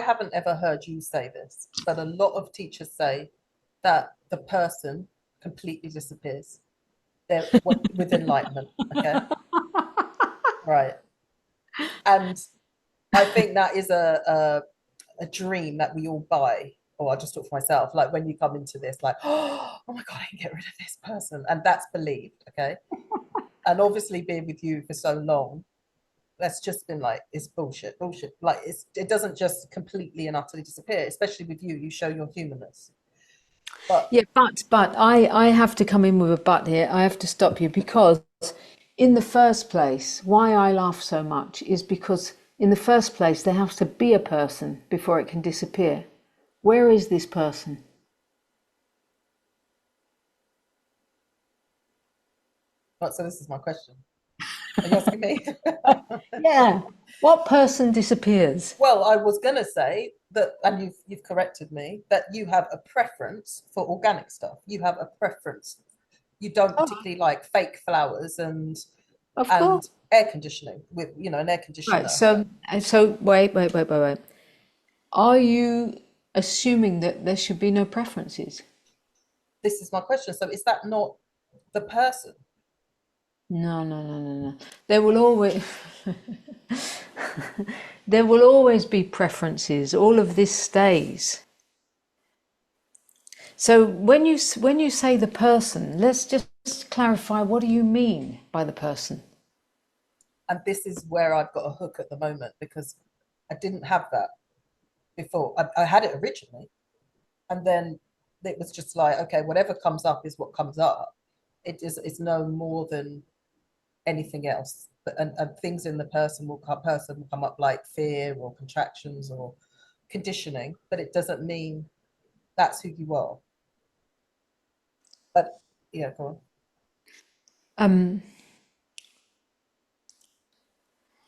haven't ever heard you say this, but a lot of teachers say that the person completely disappears. They're with enlightenment, okay? Right. And I think that is a dream that we all buy. Or I'll just talk for myself. Like when you come into this, like, oh my God, I can get rid of this person. And that's believed, okay? And obviously being with you for so long, that's just been like, it's bullshit, bullshit. Like it doesn't just completely and utterly disappear, especially with you. You show your humanness. But Yeah, but I have to come in with a but here. I have to stop you because in the first place, why I laugh so much is because in the first place there has to be a person before it can disappear. Where is this person? so this is my question. Are you asking me? Yeah. What person disappears? Well, I was gonna say that, and you've corrected me, that you have a preference for organic stuff. You have a preference. You don't Oh, particularly like fake flowers of and course. air conditioning with an air Right. conditioner. So wait. Are you assuming that there should be no preferences? This is my question. So is that not the person? No. There will always there will always be preferences. All of this stays. So when you say the person, let's just clarify, what do you mean by the person? And this is where I've got a hook at the moment because I didn't have that before. I had it originally, and then it was just like, okay, whatever comes up is what comes up. It's no more than anything else. But and things in the person will come up like fear or contractions or conditioning, but it doesn't mean that's who you are. But yeah, go on. Um,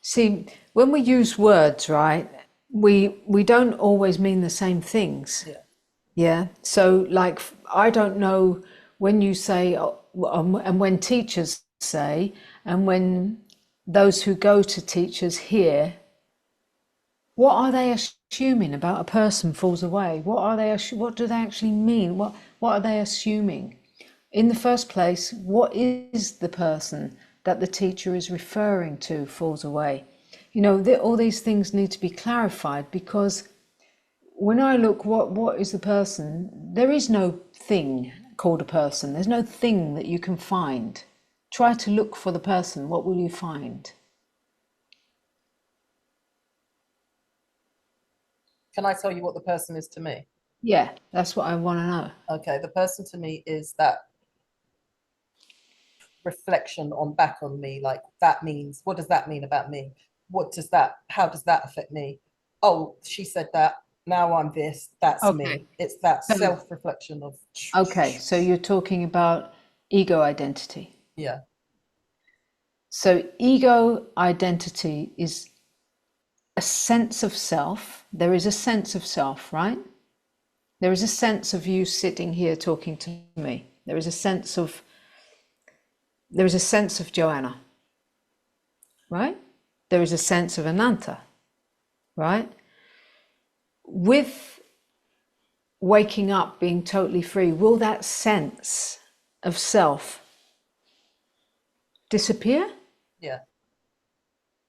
See, when we use words, right, we don't always mean the same things. Yeah. Yeah. So, like, I don't know when you say, and when teachers say, and when those who go to teachers hear, what are they assuming about a person falls away? What do they actually mean? What are they assuming? In the first place, what is the person that the teacher is referring to falls away? All these things need to be clarified because when I look, what is the person? There is no thing called a person. There's no thing that you can find. Try to look for the person. What will you find? Can I tell you what the person is to me? Yeah, that's what I want to know. Okay, the person to me is that reflection on back on me. Like that means, what does that mean about me? How does that affect me? Oh, she said that. Now I'm this. That's Okay. me. It's that So, self-reflection of, okay, so you're talking about ego identity. yeah, So ego identity is a sense of self. There is a sense of self, right? There is a sense of you sitting here talking to me. There is a sense of Joanna, right? There is a sense of Ananta, right? With waking up, being totally free, will that sense of self disappear? yeah.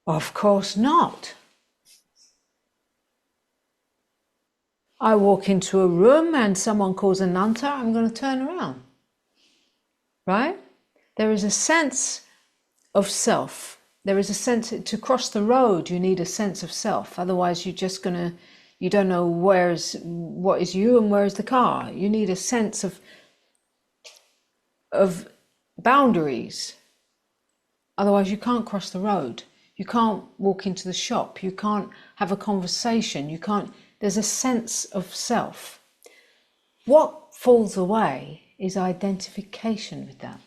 Of course not. I walk into a room and someone calls Ananta, I'm going to turn around, right? There is a sense of self. There is a sense to cross the road, you need a sense of self. Otherwise, you don't know what is you and where is the car. You need a sense of boundaries. Otherwise, you can't cross the road. You can't walk into the shop. You can't have a conversation. There's a sense of self. What falls away is identification with that.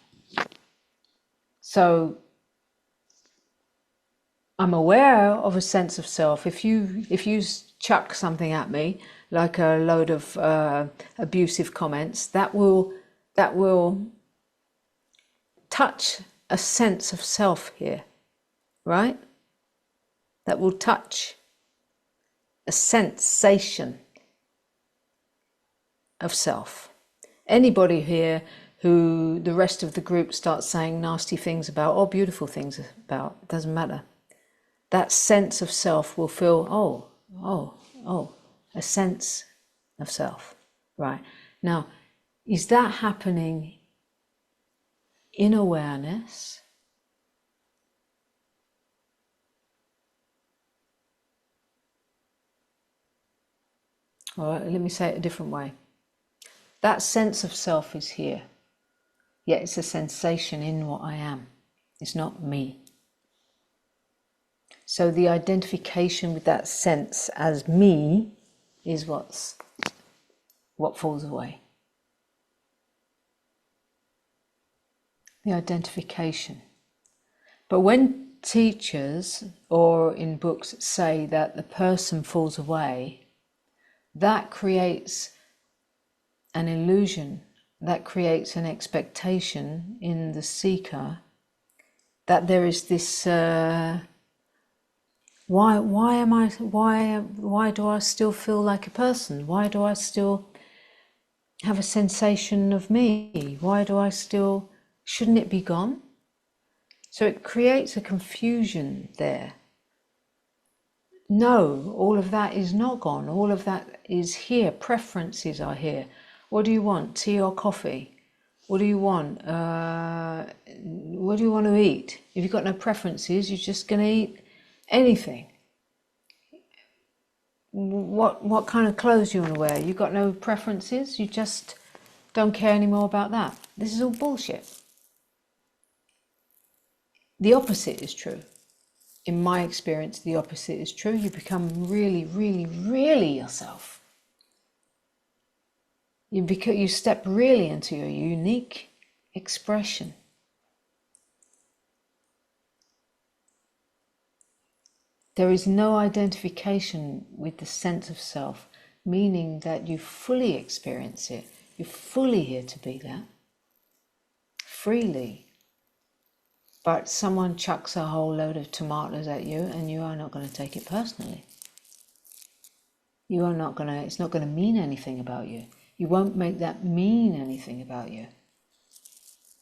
So I'm aware of a sense of self. If you chuck something at me, like a load of abusive comments, that will touch a sense of self here, right? That will touch a sensation of self. Anybody here who the rest of the group starts saying nasty things about or beautiful things about, it doesn't matter. That sense of self will feel, a sense of self. Right. Now, is that happening in awareness? All right, let me say it a different way. That sense of self is here, yet it's a sensation in what I am. It's not me. So the identification with that sense as me is what falls away. The identification. But when teachers or in books say that the person falls away, that creates an illusion, that creates an expectation in the seeker that there is this why do I still feel like a person? Why do I still have a sensation of me? Why do I still, shouldn't it be gone? So it creates a confusion there. No, all of that is not gone. All of that is here. Preferences are here. What do you want? Tea or coffee? What do you want? What do you want to eat? If you've got no preferences, you're just going to eat anything. What kind of clothes you want to wear? You've got no preferences. You just don't care anymore about that. This is all bullshit. The opposite is true. In my experience, the opposite is true. You become really, really, really yourself. You step really into your unique expression. There is no identification with the sense of self, meaning that you fully experience it. You're fully here to be that, freely. But someone chucks a whole load of tomatoes at you and you are not going to take it personally. It's not going to mean anything about you. You won't make that mean anything about you.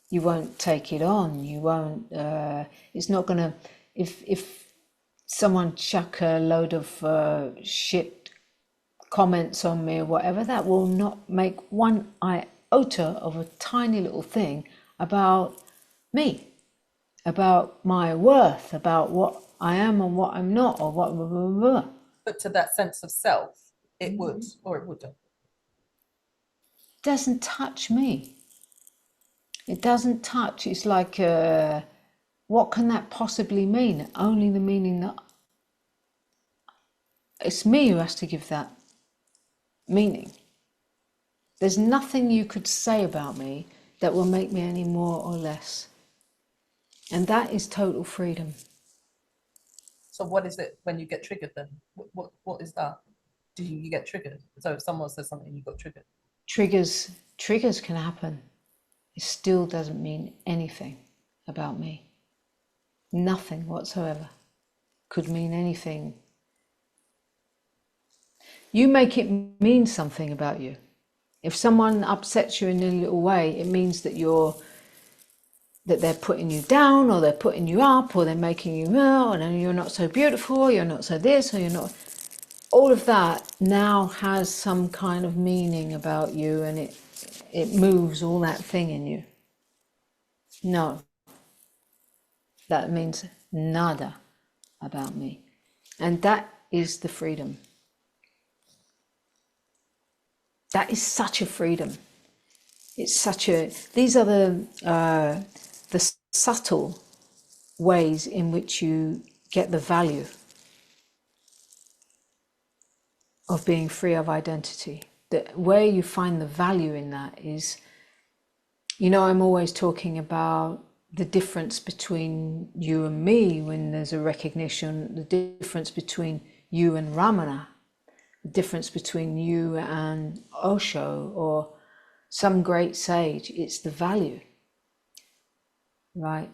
You won't take it on. You won't, it's not going to, if someone chuck a load of shit comments on me or whatever, that will not make one iota of a tiny little thing about me, about my worth, about what I am and what I'm not, or what blah, blah, blah. But to that sense of self, it would or it wouldn't. Doesn't touch me. It doesn't touch. It's like, what can that possibly mean? Only the meaning that it's me who has to give that meaning. There's nothing you could say about me that will make me any more or less. And that is total freedom. So what is it when you get triggered then? What is that? Do you get triggered? So if someone says something, you got triggered. Triggers can happen. It still doesn't mean anything about me. Nothing whatsoever could mean anything. You make it mean something about you. If someone upsets you in a little way, it means that they're putting you down, or they're putting you up, or they're making you, and you're not so beautiful, you're not so this, or you're not. All of that now has some kind of meaning about you, and it moves all that thing in you. No, that means nada about me. And that is the freedom. That is such a freedom. It's such a, these are the subtle ways in which you get the value of being free of identity. Where you find the value in that is, I'm always talking about the difference between you and me when there's a recognition, the difference between you and Ramana, the difference between you and Osho or some great sage. It's the value, right?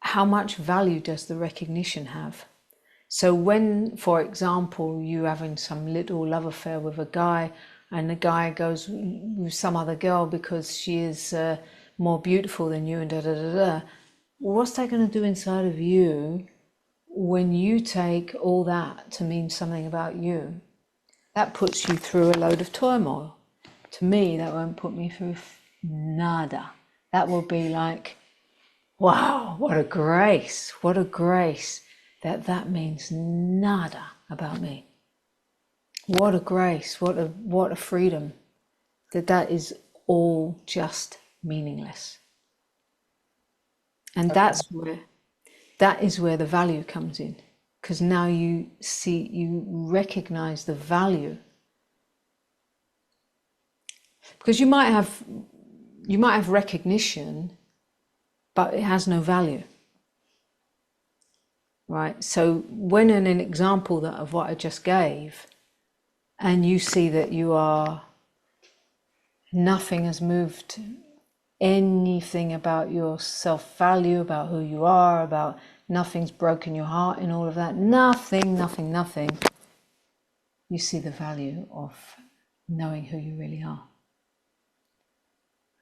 How much value does the recognition have? So when, for example, you having some little love affair with a guy, and the guy goes with some other girl because she is more beautiful than you, and da da da da, what's that going to do inside of you when you take all that to mean something about you? That puts you through a load of turmoil. To me, that won't put me through nada. That will be like, wow, what a grace that means nada about me. What a grace, what a freedom, that is all just meaningless. And Okay. that is where the value comes in, because now you recognize the value. Because you might have recognition, but it has no value. Right? So when in an example of what I just gave, and you see that nothing has moved anything about your self-value, about who you are, about nothing's broken your heart in all of that, nothing, you see the value of knowing who you really are.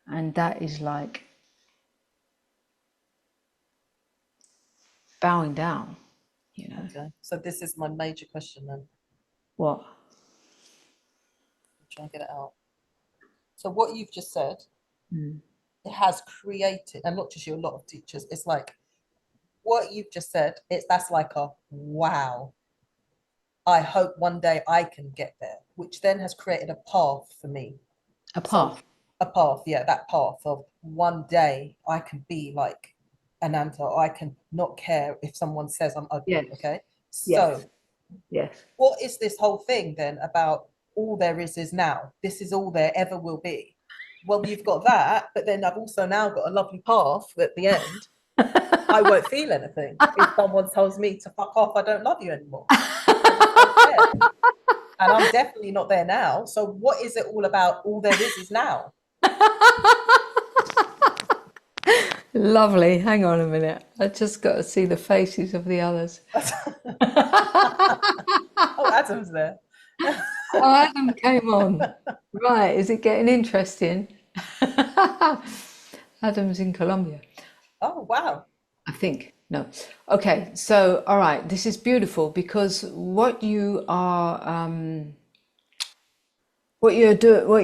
And that is like bowing down, you know. Okay. So this is my major question then. What? I'm trying to get it out. So what you've just said, Mm. it has created, and not just you, a lot of teachers, it's like what you've just said, that's like a wow. I hope one day I can get there, which then has created a path for me. A So path. a path, yeah, that path of one day I can be like Ananta. I can not care if someone says I'm ugly. Yes. Okay. Yes. So Yes. what is this whole thing then about all there is now? This is all there ever will be. Well, you've got that, but then I've also now got a lovely path at the end. I won't feel anything. If someone tells me to fuck off, I don't love you anymore. I just don't care. And I'm definitely not there now. So what is it all about? All there is now. Lovely. Hang on a minute. I just got to see the faces of the others. Oh, Adam's there. Oh, Adam came on. Right, is it getting interesting? Adam's in Colombia, Oh, wow. I think. No. Okay, so all right, this is beautiful because what you're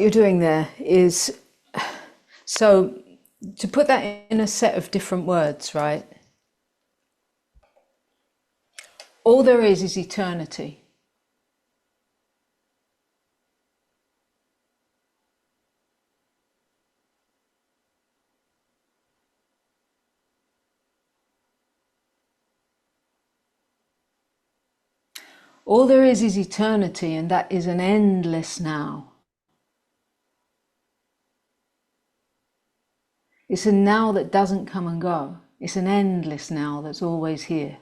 doing there is, so to put that in a set of different words, right? All there is eternity. All there is eternity, and that is an endless now. It's a now that doesn't come and go. It's an endless now that's always here.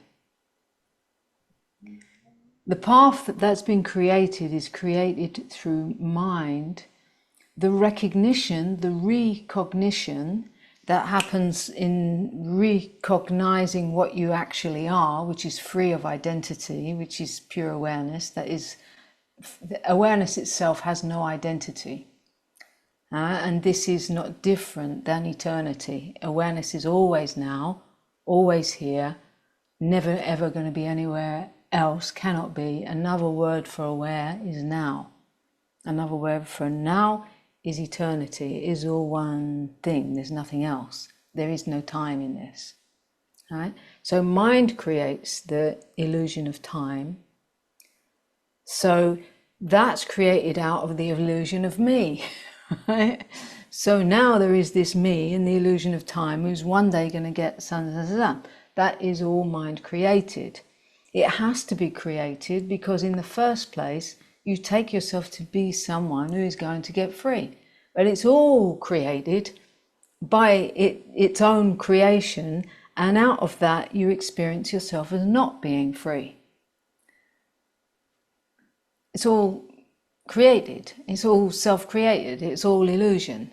The path that's been created is created through mind. The recognition, the recognition that happens in recognizing what you actually are, which is free of identity, which is pure awareness, that is, awareness itself has no identity. And this is not different than eternity. Awareness is always now, always here, never ever going to be anywhere else, cannot be. Another word for aware is now. Another word for now is eternity. It is all one thing. There's nothing else. There is no time in this. Right? So mind creates the illusion of time. So that's created out of the illusion of me. Right? So now there is this me in the illusion of time who's one day going to get sun. That is all mind created. It has to be created because in the first place you take yourself to be someone who is going to get free. But it's all created by its own creation, and out of that you experience yourself as not being free. It's all created, it's all self-created, it's all illusion.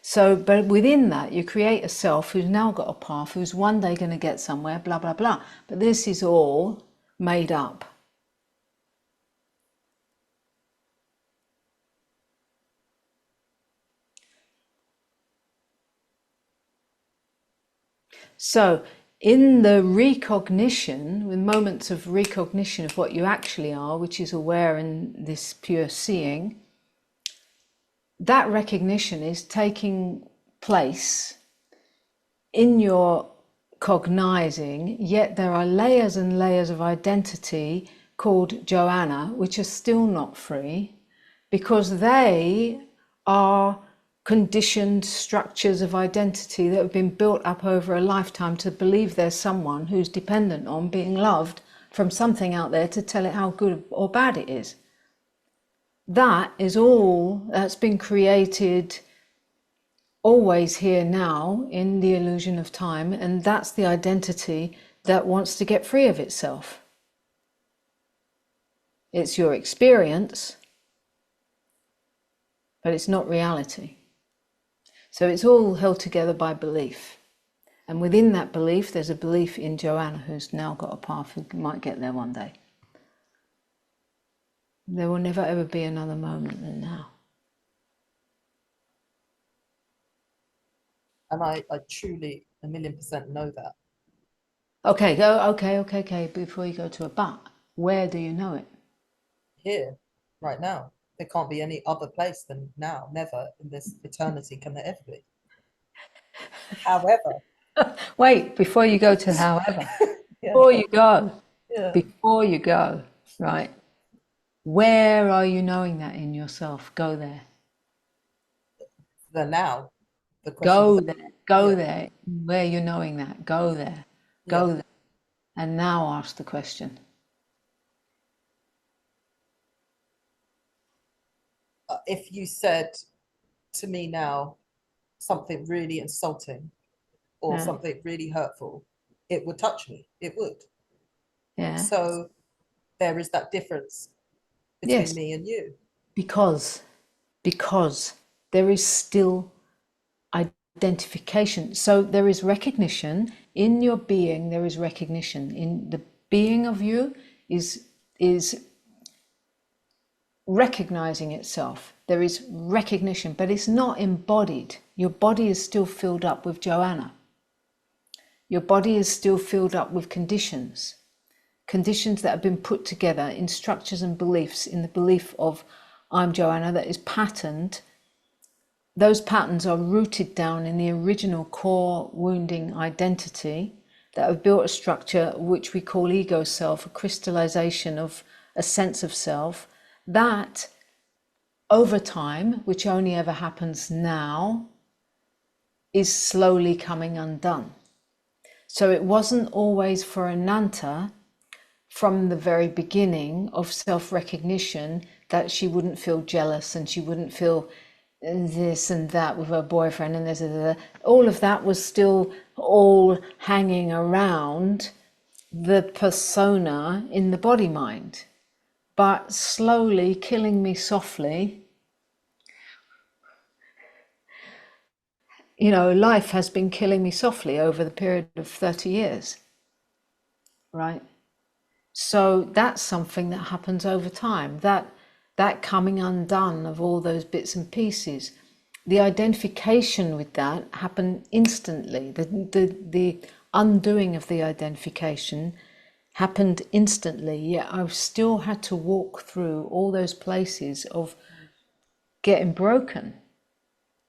So, but within that you create a self who's now got a path, who's one day going to get somewhere, blah, blah, blah. But this is all made up. So in the recognition, with moments of recognition of what you actually are, which is aware in this pure seeing, that recognition is taking place in your cognizing, yet there are layers and layers of identity called Joanna, which are still not free, because they are conditioned structures of identity that have been built up over a lifetime to believe there's someone who's dependent on being loved from something out there to tell it how good or bad it is. That is all that's been created always here now in the illusion of time, and that's the identity that wants to get free of itself. It's your experience, but it's not reality. So it's all held together by belief. And within that belief, there's a belief in Joanna, who's now got a path who might get there one day. There will never ever be another moment than now. And I truly 1,000,000% know that. Okay, go. Okay. Before you go to a but, where do you know it? Here, right now. There can't be any other place than now. Never in this eternity can there ever be. However, Wait, before you go to however, yeah, yeah, before you go, right? Where are you knowing that in yourself? Go there. the now. The question Go is, there. Go yeah, there. Where you're knowing that. Go there. yeah. Go there. And now ask the question. If you said to me now something really insulting or Yeah. something really hurtful, it would touch me. It would. Yeah. So there is that difference between Yes. me and you. Because there is still identification. So there is recognition in your being. There is recognition in the being of you is recognizing itself. There is recognition, but it's not embodied. Your body is still filled up with Joanna. Your body is still filled up with conditions that have been put together in structures and beliefs, in the belief of I'm Joanna, that is patterned. Those patterns are rooted down in the original core wounding identity that have built a structure which we call ego self, a crystallization of a sense of self, that over time, which only ever happens now, is slowly coming undone. So it wasn't always for Ananta from the very beginning of self-recognition that she wouldn't feel jealous and she wouldn't feel this and that with her boyfriend and this and that. All of that was still all hanging around the persona in the body mind, but slowly killing me softly. You know, life has been killing me softly over the period of 30 years, right? So that's something that happens over time, that coming undone of all those bits and pieces. The identification with that happened instantly. The undoing of the identification happened instantly, yet I've still had to walk through all those places of getting broken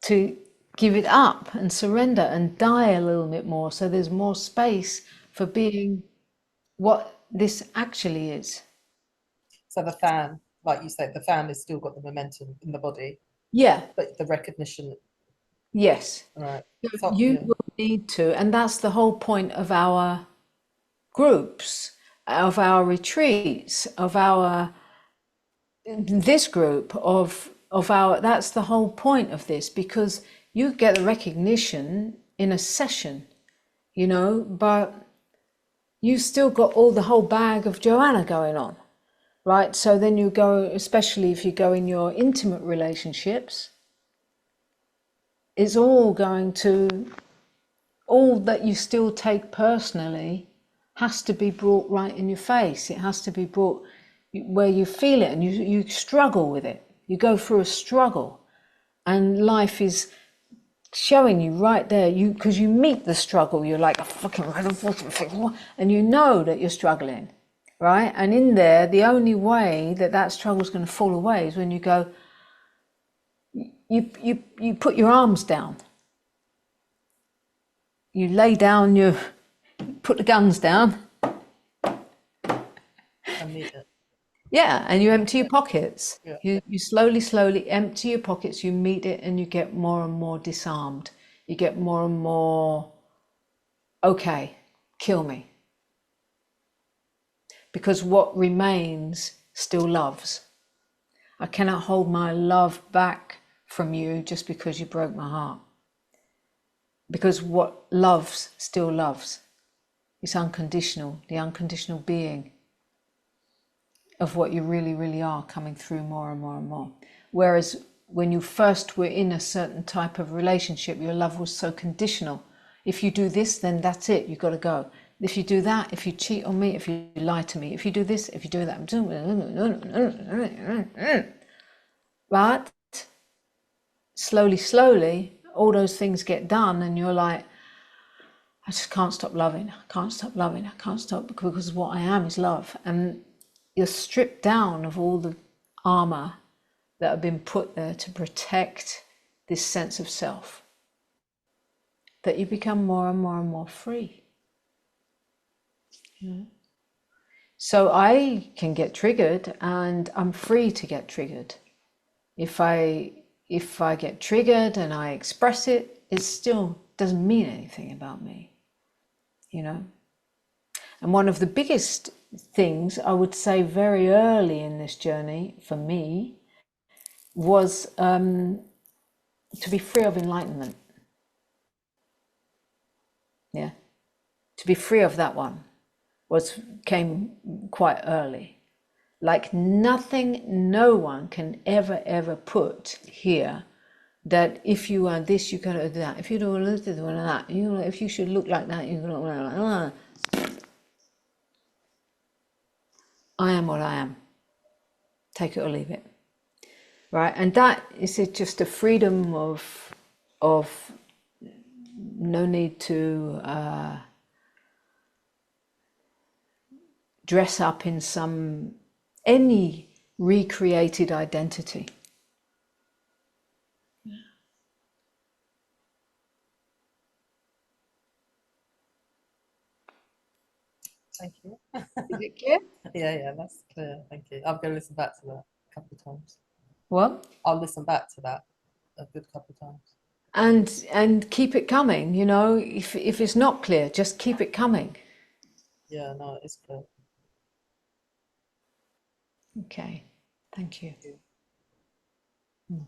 to give it up and surrender and die a little bit more, so there's more space for being what this actually is. So the fan, like you said, the fan has still got the momentum in the body, Yeah, but the recognition, yes. right? So So you yeah, will need to, and that's the whole point of our groups, of our retreats, of our this group of our, that's the whole point of this, because you get the recognition in a session, you know, but you still got all the whole bag of Joanna going on, right? So then you go, especially if you go in your intimate relationships, it's all going to, all that you still take personally has to be brought right in your face. It has to be brought where you feel it, and you struggle with it. You go through a struggle, and life is showing you right there, because you meet the struggle, you're like, and you know that you're struggling, right? And in there, the only way that struggle is going to fall away is when you go, you put your arms down, you lay down, you put the guns down, and meet it. yeah, and you empty your pockets. Yeah. You slowly empty your pockets, you meet it, and you get more and more disarmed. You get more and more, okay, kill me. Because what remains still loves. I cannot hold my love back from you just because you broke my heart. Because what loves still loves. It's unconditional, the unconditional being of what you really, really are coming through more and more and more. Whereas when you first were in a certain type of relationship, your love was so conditional. If you do this, then that's it, you've got to go. If you do that, if you cheat on me, if you lie to me, if you do this, if you do that. But slowly, all those things get done, and you're like, I just can't stop loving. I can't stop loving. I can't stop, because what I am is love. And you're stripped down of all the armor that have been put there to protect this sense of self, that you become more and more and more free. Yeah. So I can get triggered, and I'm free to get triggered. If I get triggered and I express it, it still doesn't mean anything about me, you know. And one of the biggest things I would say very early in this journey for me was to be free of enlightenment. Yeah, to be free of that one came quite early. Like nothing, no one can ever put here that if you are this, you gotta do that. If you do this, you do that. You know, if you should look like that, you gotta like that. I am what I am. Take it or leave it. Right, and that is just a freedom of no need to dress up in any recreated identity. Thank you. Is it clear? Yeah, that's clear. Thank you. I'm going to listen back to that a couple of times. What? I'll listen back to that a good couple of times. And keep it coming. You know, if it's not clear, just keep it coming. Yeah, no, it's clear. Okay, thank you. Thank you.